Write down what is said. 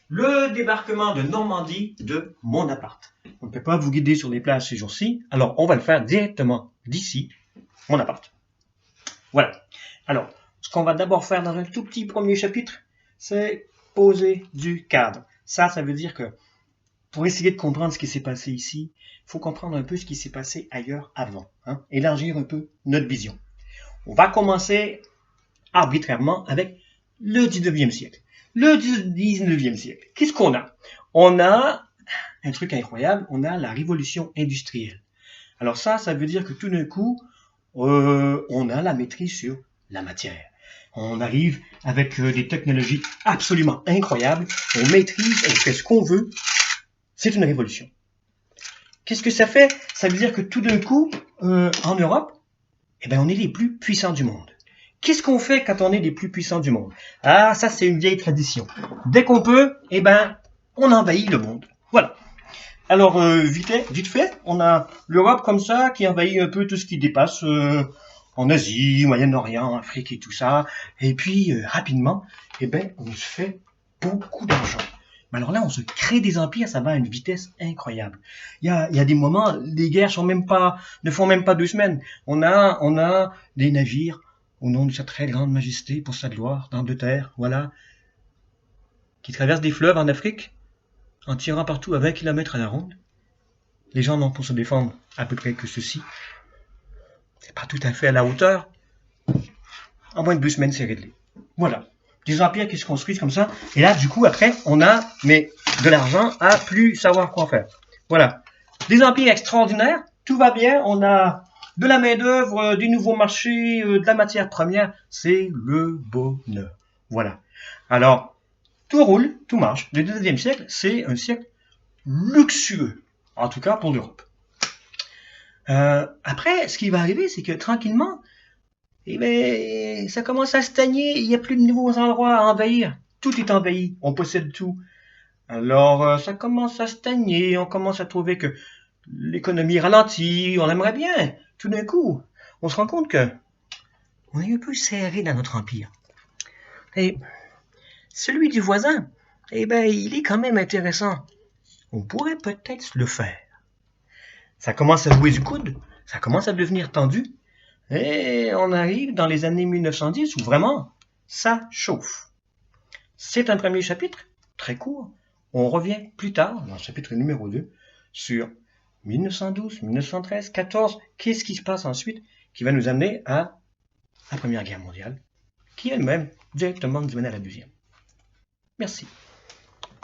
Le débarquement de Normandie de mon appart. On ne peut pas vous guider sur les plages ces jours-ci, alors on va le faire directement d'ici, mon appart. Voilà. Alors, ce qu'on va d'abord faire dans un tout petit premier chapitre, c'est poser du cadre. Ça veut dire que pour essayer de comprendre ce qui s'est passé ici, il faut comprendre un peu ce qui s'est passé ailleurs avant. Élargir un peu notre vision. On va commencer arbitrairement avec le 19e siècle. Le 19e siècle, qu'est-ce qu'on a? On a un truc incroyable, on a la révolution industrielle. Alors ça veut dire que tout d'un coup, on a la maîtrise sur la matière. On arrive avec des technologies absolument incroyables, on maîtrise, on fait ce qu'on veut. C'est une révolution. Qu'est-ce que ça fait? Ça veut dire que tout d'un coup, en Europe, on est les plus puissants du monde. Qu'est-ce qu'on fait quand on est les plus puissants du monde? Ah, ça c'est une vieille tradition. Dès qu'on peut, on envahit le monde. Voilà. Alors, vite fait, on a l'Europe comme ça qui envahit un peu tout ce qui dépasse en Asie, Moyen-Orient, Afrique et tout ça. Et puis, rapidement, on se fait beaucoup d'argent. Mais alors là, on se crée des empires, ça va à une vitesse incroyable. Il y a des moments, les guerres ne font même pas 2 semaines. On a des navires au nom de sa très grande majesté, pour sa gloire, d'Angleterre, voilà, qui traversent des fleuves en Afrique, en tirant partout à 20 km à la ronde. Les gens n'ont pour se défendre à peu près que ceci. C'est pas tout à fait à la hauteur. En moins de 2 semaines, c'est réglé. Voilà. Des empires qui se construisent comme ça. Et là, du coup, après, on a de l'argent à plus savoir quoi faire. Voilà. Des empires extraordinaires. Tout va bien. On a de la main-d'œuvre, des nouveaux marchés, de la matière première. C'est le bonheur. Voilà. Alors, tout roule, tout marche. Le 19e siècle, c'est un siècle luxueux. En tout cas, pour l'Europe. Après, ce qui va arriver, c'est que tranquillement, ça commence à stagner, il n'y a plus de nouveaux endroits à envahir. Tout est envahi, on possède tout. Alors, ça commence à stagner, on commence à trouver que l'économie ralentit, on aimerait bien. Tout d'un coup, on se rend compte que on est un peu serré dans notre empire. Et celui du voisin, il est quand même intéressant. On pourrait peut-être le faire. Ça commence à jouer du coude, ça commence à devenir tendu. Et on arrive dans les années 1910 où vraiment, ça chauffe. C'est un premier chapitre, très court. On revient plus tard, dans le chapitre numéro 2, sur 1912, 1913, 14. Qu'est-ce qui se passe ensuite qui va nous amener à la Première Guerre mondiale, qui elle-même directement nous amène à la Deuxième. Merci.